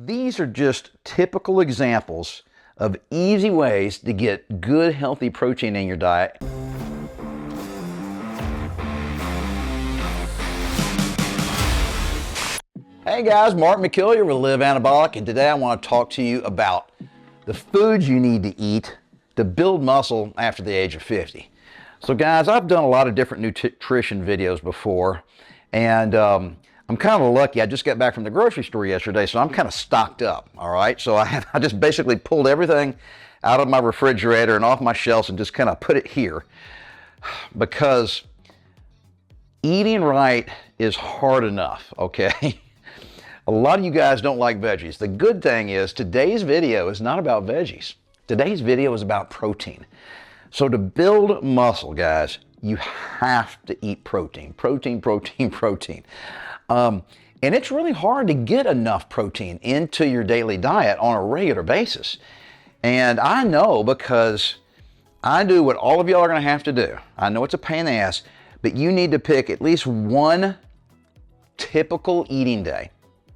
These are just typical examples of easy ways to get good, healthy protein in your diet. Hey guys, Mark McKillier with Live Anabolic, and today I want to talk to you about the foods you need to eat to build muscle after the age of 50. So guys, I've done a lot of different nutrition videos before, and I'm kind of lucky. I just got back from the grocery store yesterday, so I'm kind of stocked up, all right? So I just basically pulled everything out of my refrigerator and off my shelves and just kind of put it here, because eating right is hard enough, okay? A lot of you guys don't like veggies. The good thing is today's video is not about veggies. Today's video is about protein. So to build muscle, guys, you have to eat protein. Protein. And it's really hard to get enough protein into your daily diet on a regular basis. And I know, because I do what all of y'all are going to have to do. I know it's a pain in the ass, but you need to pick at least one typical eating day,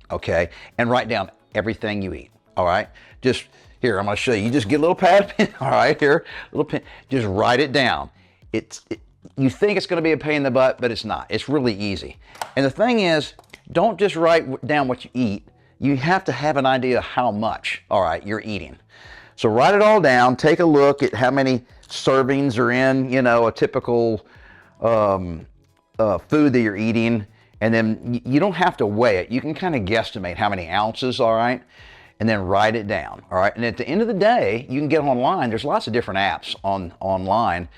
okay, and write down everything you eat, all right? Just here, I'm going to show you. You just get a little pad pen, all right, here, a little pen. Just write it down. You think it's going to be a pain in the butt, but it's not. It's really easy. And the thing is, don't just write down what you eat. You have to have an idea of how much, all right, you're eating. So write it all down. Take a look at how many servings are in, you know, a typical food that you're eating. And then you don't have to weigh it. You can kind of guesstimate how many ounces, all right? And then write it down, all right? And at the end of the day, you can get online. There's lots of different apps online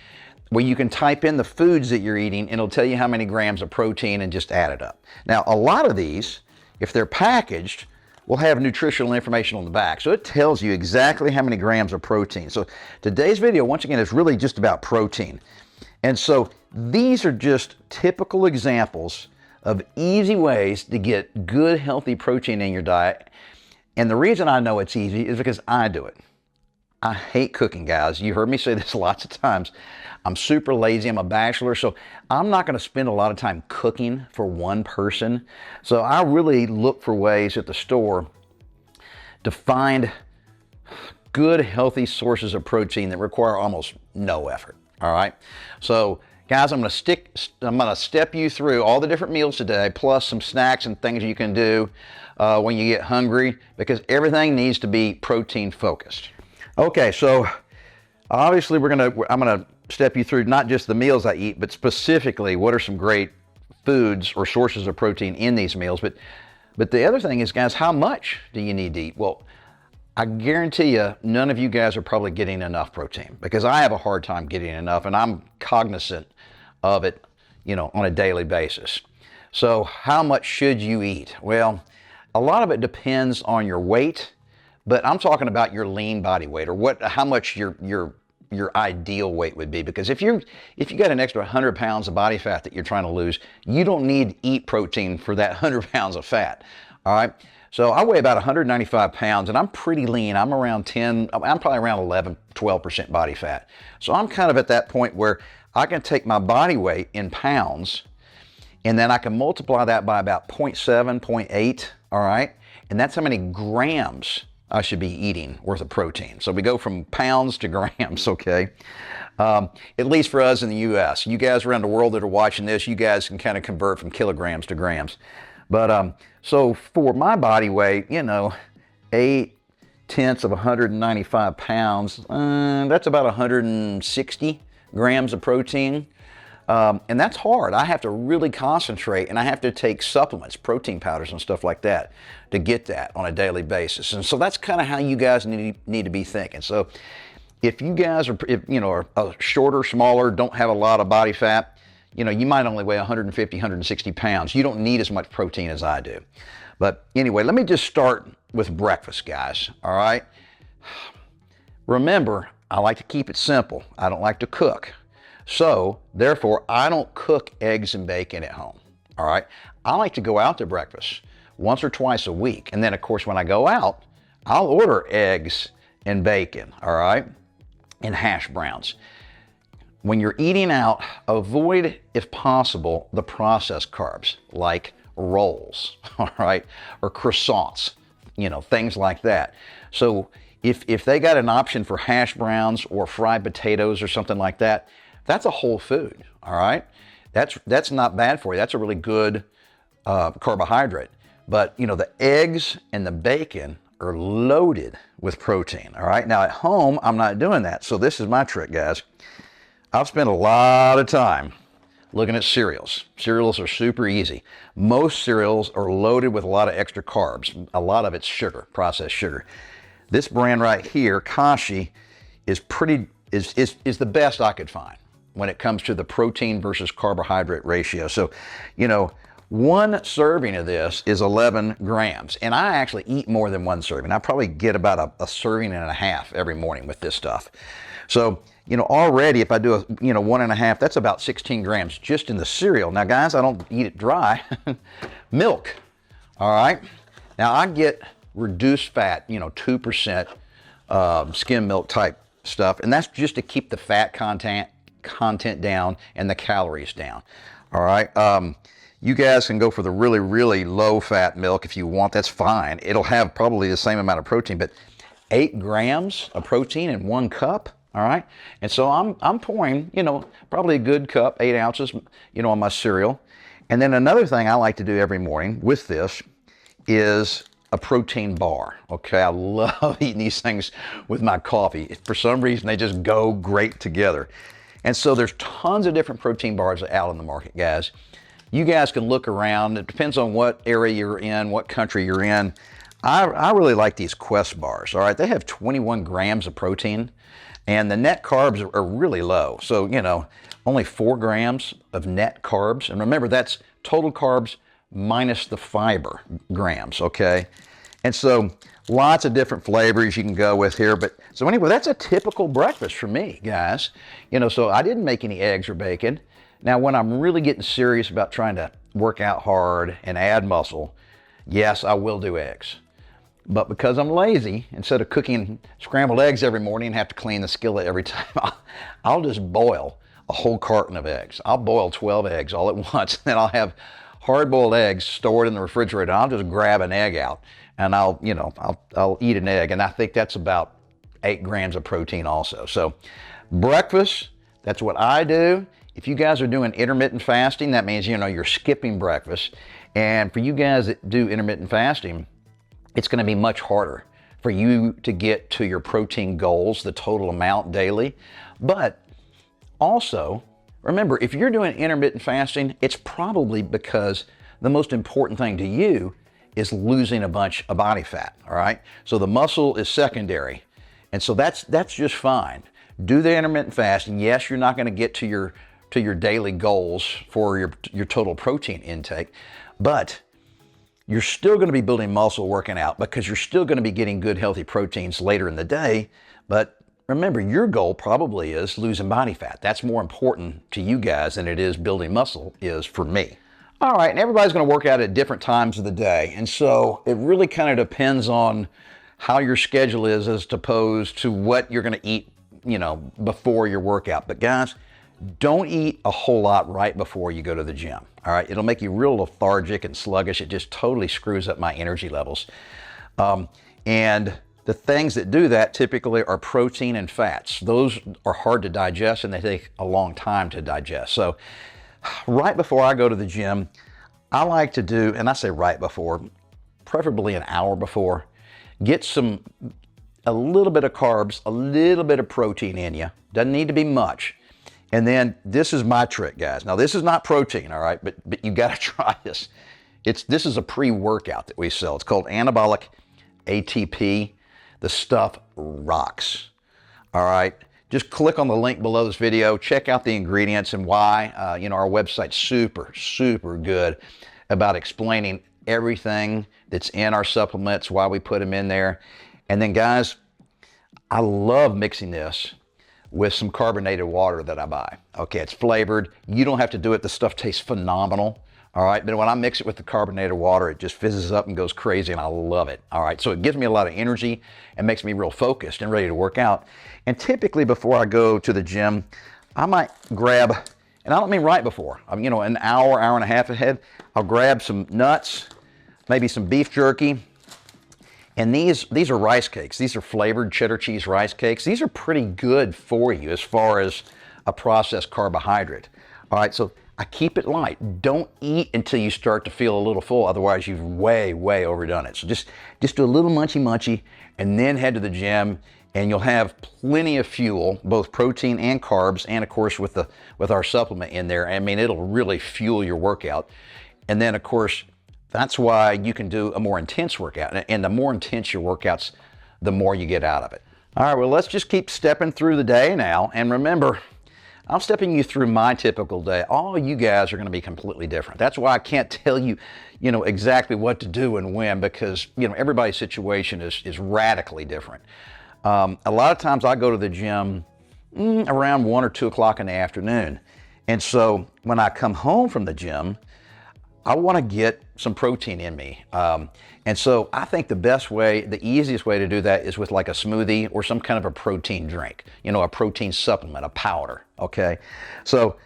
where you can type in the foods that you're eating, and it'll tell you how many grams of protein and just add it up. Now, a lot of these, if they're packaged, will have nutritional information on the back. So it tells you exactly how many grams of protein. So today's video, once again, is really just about protein. And so these are just typical examples of easy ways to get good, healthy protein in your diet. And the reason I know it's easy is because I do it. I hate cooking, guys. You heard me say this lots of times. I'm super lazy. I'm a bachelor, so I'm not going to spend a lot of time cooking for one person. So I really look for ways at the store to find good, healthy sources of protein that require almost no effort. All right. So guys, I'm going to step you through all the different meals today, plus some snacks and things you can do when you get hungry, because everything needs to be protein focused. Okay, so obviously I'm going to step you through not just the meals I eat, but specifically what are some great foods or sources of protein in these meals. But the other thing is, guys, how much do you need to eat? Well, I guarantee you none of you guys are probably getting enough protein, because I have a hard time getting enough, and I'm cognizant of it, you know, on a daily basis. So how much should you eat? Well, a lot of it depends on your weight, but I'm talking about your lean body weight, or how much your ideal weight would be. Because if you got an extra 100 pounds of body fat that you're trying to lose, you don't need to eat protein for that 100 pounds of fat. All right. So I weigh about 195 pounds, and I'm pretty lean. I'm probably around 11, 12% body fat. So I'm kind of at that point where I can take my body weight in pounds, and then I can multiply that by about 0.7, 0.8, all right? And that's how many grams I should be eating worth of protein. So we go from pounds to grams, okay? At least for us in the U.S. You guys around the world that are watching this, you guys can kind of convert from kilograms to grams. But so for my body weight, you know, 0.8 of 195 pounds, that's about 160 grams of protein. And that's hard. I have to really concentrate, and I have to take supplements, protein powders and stuff like that, to get that on a daily basis. And so that's kind of how you guys need to be thinking. So if you guys are shorter, smaller, don't have a lot of body fat, you know, you might only weigh 150, 160 pounds. You don't need as much protein as I do. But anyway, let me just start with breakfast, guys, all right? Remember, I like to keep it simple. I don't like to cook. So, therefore, I don't cook eggs and bacon at home, all right? I like to go out to breakfast once or twice a week. And then, of course, when I go out, I'll order eggs and bacon, all right, and hash browns. When you're eating out, avoid, if possible, the processed carbs like rolls, all right, or croissants, things like that. So if they got an option for hash browns or fried potatoes or something like that, that's a whole food, all right? That's not bad for you. That's a really good carbohydrate. But, the eggs and the bacon are loaded with protein, all right? Now, at home, I'm not doing that. So this is my trick, guys. I've spent a lot of time looking at cereals. Cereals are super easy. Most cereals are loaded with a lot of extra carbs. A lot of it's sugar, processed sugar. This brand right here, Kashi, is the best I could find when it comes to the protein versus carbohydrate ratio. So, one serving of this is 11 grams, and I actually eat more than one serving. I probably get about a serving and a half every morning with this stuff. So, already if I do a, 1.5, that's about 16 grams just in the cereal. Now, guys, I don't eat it dry. Milk, all right? Now, I get reduced fat, 2% skim milk type stuff, and that's just to keep the fat content down and the calories down, all right? You guys can go for the really, really low fat milk if you want. That's fine. It'll have probably the same amount of protein, but 8 grams of protein in 1 cup, all right? And so I'm pouring, probably a good cup, 8 ounces, on my cereal. And then another thing I like to do every morning with this is a protein bar, okay? I love eating these things with my coffee. For some reason, they just go great together. And so there's tons of different protein bars out in the market, guys. You guys can look around. It depends on what area you're in, what country you're in. I really like these Quest bars, all right? They have 21 grams of protein, and the net carbs are really low. So, only 4 grams of net carbs. And remember, that's total carbs minus the fiber grams, okay? And so lots of different flavors you can go with here. But so anyway, that's a typical breakfast for me, guys. So I didn't make any eggs or bacon. Now, when I'm really getting serious about trying to work out hard and add muscle, yes, I will do eggs. But because I'm lazy, instead of cooking scrambled eggs every morning and have to clean the skillet every time, I'll just boil a whole carton of eggs. I'll boil 12 eggs all at once, then I'll have hard-boiled eggs stored in the refrigerator. I'll just grab an egg out and I'll eat an egg. And I think that's about 8 grams of protein also. So breakfast, that's what I do. If you guys are doing intermittent fasting, that means, you're skipping breakfast. And for you guys that do intermittent fasting, it's going to be much harder for you to get to your protein goals, the total amount daily. But also, remember, if you're doing intermittent fasting, it's probably because the most important thing to you is losing a bunch of body fat, all right? So the muscle is secondary. And so that's just fine. Do the intermittent fasting. Yes, you're not going to get to your daily goals for your total protein intake, but you're still going to be building muscle working out because you're still going to be getting good healthy proteins later in the day. But remember, your goal probably is losing body fat. That's more important to you guys than it is building muscle is for me. All right, and everybody's going to work out at different times of the day. And so it really kind of depends on how your schedule is as opposed to what you're going to eat, before your workout. But guys, don't eat a whole lot right before you go to the gym, all right? It'll make you real lethargic and sluggish. It just totally screws up my energy levels. And the things that do that typically are protein and fats. Those are hard to digest and they take a long time to digest. So right before I go to the gym, I like to do, and I say right before, preferably an hour before, get a little bit of carbs, a little bit of protein in you. Doesn't need to be much. And then this is my trick, guys. Now, this is not protein, all right, but you got to try this. This is a pre-workout that we sell. It's called Anabolic ATP. The stuff rocks, all right? Just click on the link below this video. Check out the ingredients and why. Our website's super, super good about explaining everything that's in our supplements, why we put them in there. And then, guys, I love mixing this with some carbonated water that I buy. Okay, it's flavored. You don't have to do it. The stuff tastes phenomenal, all right? But when I mix it with the carbonated water, it just fizzes up and goes crazy, and I love it, all right? So it gives me a lot of energy and makes me real focused and ready to work out. And typically before I go to the gym, I might grab, and I don't mean right before, an hour, hour and a half ahead, I'll grab some nuts, maybe some beef jerky, And these are rice cakes. These are flavored cheddar cheese rice cakes. These are pretty good for you as far as a processed carbohydrate. All right, so I keep it light. Don't eat until you start to feel a little full. Otherwise, you've way overdone it. So just do a little munchy, and then head to the gym, and you'll have plenty of fuel, both protein and carbs, and of course with our supplement in there. I mean, it'll really fuel your workout. And then of course, that's why you can do a more intense workout. And the more intense your workouts, the more you get out of it. All right, well, let's just keep stepping through the day now. And remember, I'm stepping you through my typical day. All you guys are going to be completely different. That's why I can't tell you, exactly what to do and when, because, everybody's situation is radically different. A lot of times I go to the gym around 1 or 2 o'clock in the afternoon. And so when I come home from the gym, I want to get some protein in me. And so I think the easiest way to do that is with like a smoothie or some kind of a protein drink, a protein supplement, a powder, okay? So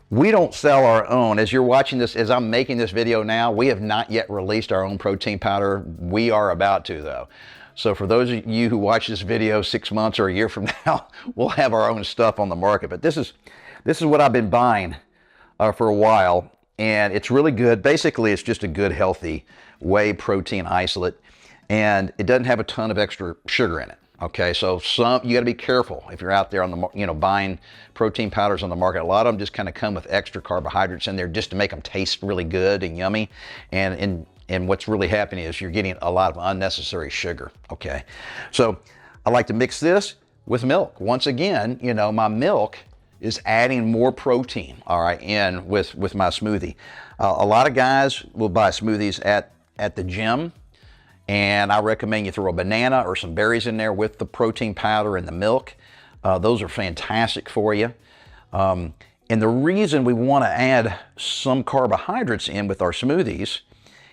we don't sell our own. As you're watching this, as I'm making this video now, we have not yet released our own protein powder. We are about to though. So for those of you who watch this video 6 months or a year from now, we'll have our own stuff on the market. But this is what I've been buying for a while. And it's really good. Basically, it's just a good, healthy whey protein isolate, and it doesn't have a ton of extra sugar in it. Okay, so you got to be careful if you're out there on the buying protein powders on the market. A lot of them just kind of come with extra carbohydrates in there just to make them taste really good and yummy. And what's really happening is you're getting a lot of unnecessary sugar. Okay, so I like to mix this with milk. Once again, my milk is adding more protein, all right, in with my smoothie. A lot of guys will buy smoothies at the gym, and I recommend you throw a banana or some berries in there with the protein powder and the milk. Those are fantastic for you. And the reason we want to add some carbohydrates in with our smoothies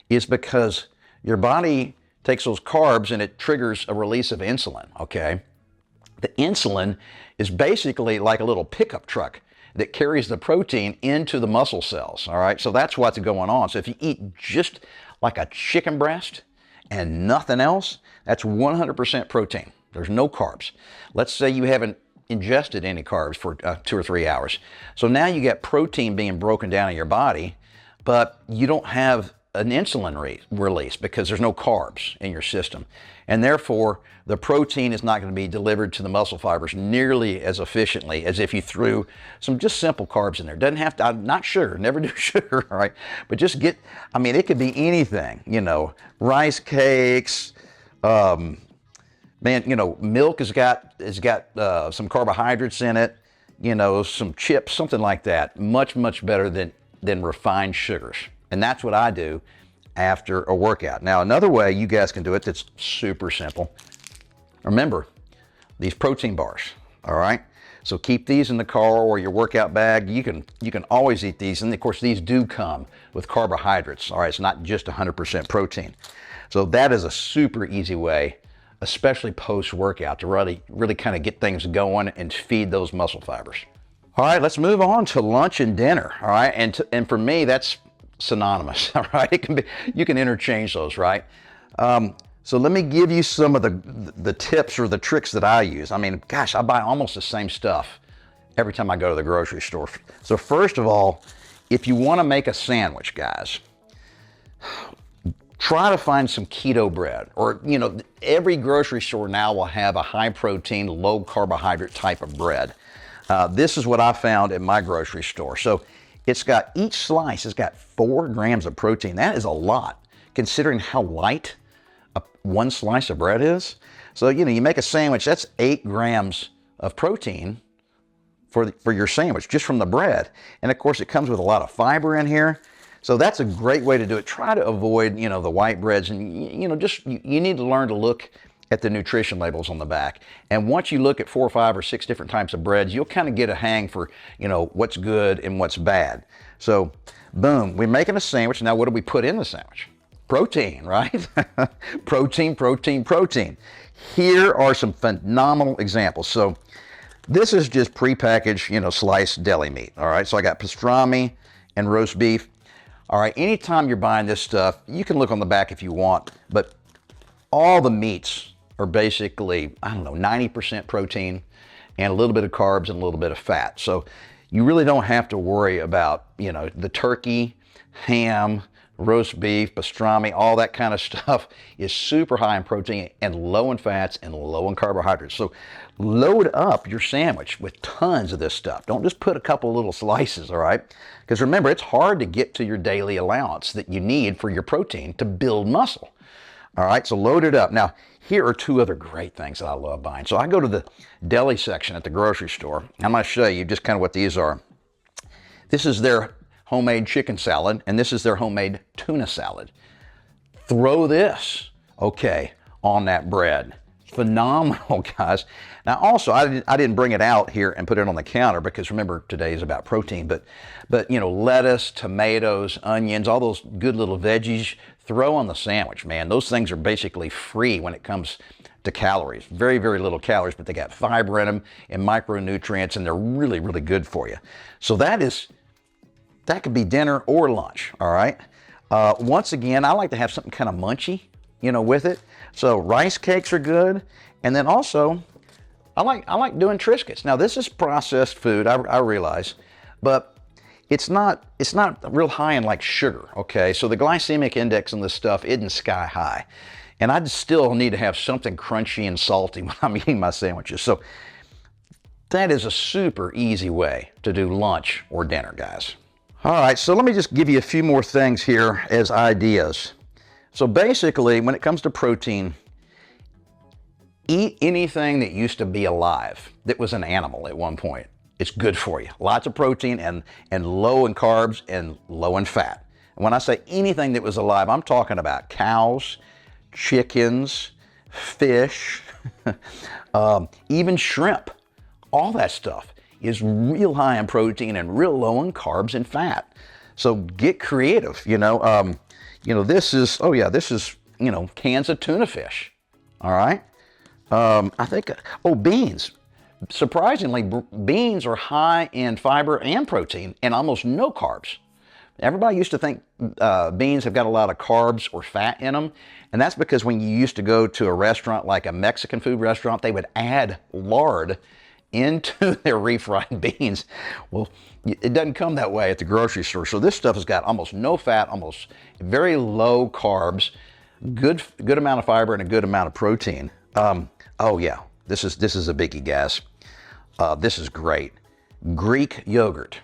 is because your body takes those carbs and it triggers a release of insulin, okay? The insulin is basically like a little pickup truck that carries the protein into the muscle cells, all right? So that's what's going on. So if you eat just like a chicken breast and nothing else, that's 100% protein. There's no carbs. Let's say you haven't ingested any carbs for 2 or 3 hours. So now you get protein being broken down in your body, but you don't have an insulin release because there's no carbs in your system. And therefore, the protein is not going to be delivered to the muscle fibers nearly as efficiently as if you threw some just simple carbs in there. Doesn't have to, not sugar, never do sugar, all right? But just it could be anything, rice cakes, milk has got some carbohydrates in it, some chips, something like that. Much better than refined sugars. And that's what I do after a workout. Now, another way you guys can do it that's super simple. Remember, these protein bars, all right? So keep these in the car or your workout bag. You can always eat these. And of course, these do come with carbohydrates, all right? It's not just 100% protein. So that is a super easy way, especially post-workout, to really kind of get things going and feed those muscle fibers. All right, let's move on to lunch and dinner, all right? And for me, that's synonymous, all right? You can interchange those, right? So let me give you some of the tips or the tricks that I use. I mean, gosh, I buy almost the same stuff every time I go to the grocery store. So first of all, if you want to make a sandwich, guys, try to find some keto bread. Or, every grocery store now will have a high protein, low carbohydrate type of bread. This is what I found at my grocery store. So each slice has got 4 grams of protein. That is a lot, considering how light one slice of bread is. So, you make a sandwich, that's 8 grams of protein for your sandwich, just from the bread. And of course, it comes with a lot of fiber in here. So that's a great way to do it. Try to avoid, the white breads, and, you need to learn to look at the nutrition labels on the back. And once you look at 4 or 5 or 6 different types of breads, you'll kind of get a hang for, what's good and what's bad. So, boom, we're making a sandwich. Now, what do we put in the sandwich? Protein, right? Protein. Here are some phenomenal examples. So this is just prepackaged, sliced deli meat. All right, so I got pastrami and roast beef. All right, anytime you're buying this stuff, you can look on the back if you want, but all the meats are basically, I don't know, 90% protein and a little bit of carbs and a little bit of fat. So you really don't have to worry about, the turkey, ham, roast beef, pastrami, all that kind of stuff is super high in protein and low in fats and low in carbohydrates. So load up your sandwich with tons of this stuff. Don't just put a couple little slices, all right? Because remember, it's hard to get to your daily allowance that you need for your protein to build muscle. All right, so load it up. Now, here are two other great things that I love buying. So I go to the deli section at the grocery store. I'm going to show you just kind of what these are. This is their homemade chicken salad, and this is their homemade tuna salad. Throw this, okay, on that bread. Phenomenal, guys. Now, also, I didn't bring it out here and put it on the counter because remember, today is about protein, but lettuce, tomatoes, onions, all those good little veggies, throw on the sandwich, man. Those things are basically free when it comes to calories. Very, very little calories, but they got fiber in them and micronutrients, and they're really, really good for you. So that could be dinner or lunch, all right? Once again, I like to have something kind of munchy, with it. So rice cakes are good. And then also, I like doing Triscuits. Now, this is processed food, I realize, but it's not real high in like sugar, okay? So the glycemic index on this stuff isn't sky high. And I still need to have something crunchy and salty when I'm eating my sandwiches. So that is a super easy way to do lunch or dinner, guys. All right, so let me just give you a few more things here as ideas. So basically, when it comes to protein, eat anything that used to be alive, that was an animal at one point. It's good for you. Lots of protein and low in carbs and low in fat. And when I say anything that was alive, I'm talking about cows, chickens, fish, even shrimp. All that stuff is real high in protein and real low in carbs and fat. So get creative, this is cans of tuna fish, all right? I think, beans. Surprisingly, beans are high in fiber and protein and almost no carbs. Everybody used to think beans have got a lot of carbs or fat in them, and that's because when you used to go to a restaurant like a Mexican food restaurant, they would add lard into their refried beans. Well, it doesn't come that way at the grocery store. So this stuff has got almost no fat, almost very low carbs, good amount of fiber and a good amount of protein. This is a biggie, guys. This is great. Greek yogurt.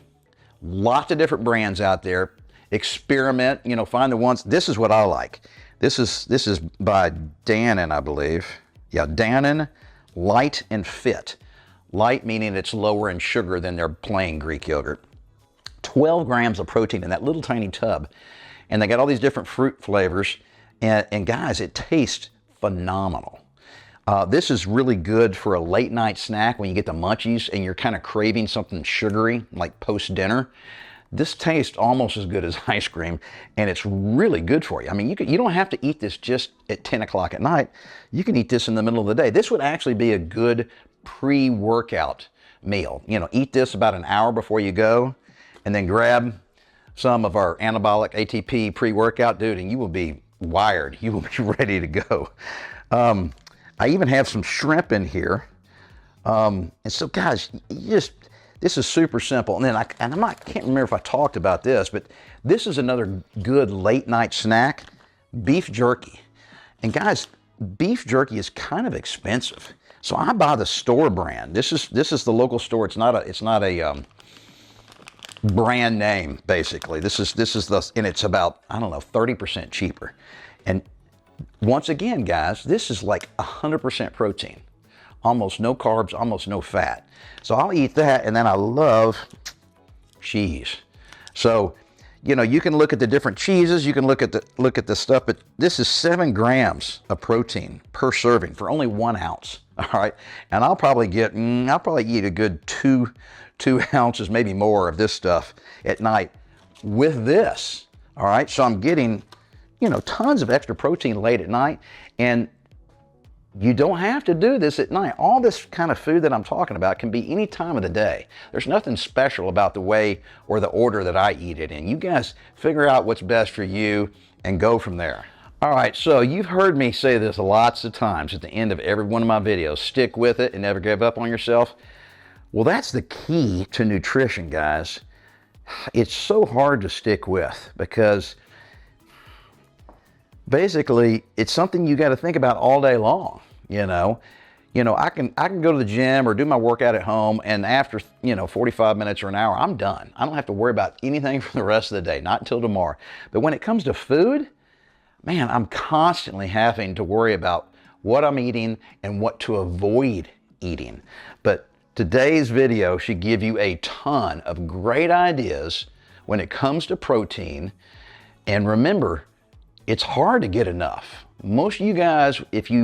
Lots of different brands out there. Experiment, find the ones. This is what I like. This is by Dannon, I believe. Yeah, Dannon, Light and Fit. Light meaning it's lower in sugar than their plain Greek yogurt. 12 grams of protein in that little tiny tub. And they got all these different fruit flavors. And guys, it tastes phenomenal. This is really good for a late night snack when you get the munchies and you're kind of craving something sugary, like post dinner. This tastes almost as good as ice cream, and it's really good for you. I mean, you don't have to eat this just at 10 o'clock at night. You can eat this in the middle of the day. This would actually be a good pre-workout meal. Eat this about an hour before you go, and then grab some of our anabolic ATP pre-workout, dude, and you will be wired. You will be ready to go. I even have some shrimp in here. And so, guys, this is super simple. And then I can't remember if I talked about this, but this is another good late night snack, beef jerky. And guys, beef jerky is kind of expensive. So I buy the store brand. This is the local store. It's not a brand name, basically. This is and it's about, 30% cheaper. And once again, guys, this is like 100% protein. Almost no carbs, almost no fat. So I'll eat that, and then I love cheese. So, you can look at the different cheeses, you can look at the stuff, but this is 7 grams of protein per serving for only 1 ounce. All right, and I'll probably eat a good two ounces, maybe more of this stuff at night with this. All right, so I'm getting, tons of extra protein late at night, and you don't have to do this at night. All this kind of food that I'm talking about can be any time of the day. There's nothing special about the way or the order that I eat it in. You guys figure out what's best for you and go from there. All right, so you've heard me say this lots of times at the end of every one of my videos. Stick with it and never give up on yourself. Well, that's the key to nutrition, guys. It's so hard to stick with because basically it's something you got to think about all day long. I can go to the gym or do my workout at home, and after 45 minutes or an hour, I'm done. I don't have to worry about anything for the rest of the day, not until tomorrow. But when it comes to food, man, I'm constantly having to worry about what I'm eating and what to avoid eating. But today's video should give you a ton of great ideas when it comes to protein. And remember, it's hard to get enough. Most of you guys,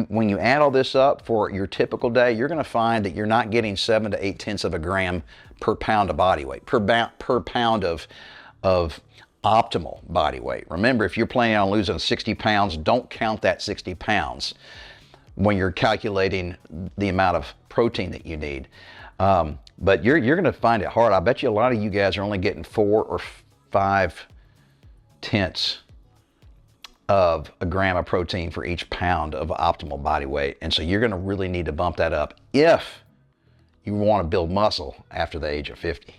when you add all this up for your typical day, you're going to find that you're not getting 7 to 8 tenths of a gram per pound of body weight, per pound of optimal body weight. Remember, if you're planning on losing 60 pounds, don't count that 60 pounds when you're calculating the amount of protein that you need. But you're going to find it hard. I bet you a lot of you guys are only getting 4 or 5 tenths of a gram of protein for each pound of optimal body weight. And so you're going to really need to bump that up if you want to build muscle after the age of 50.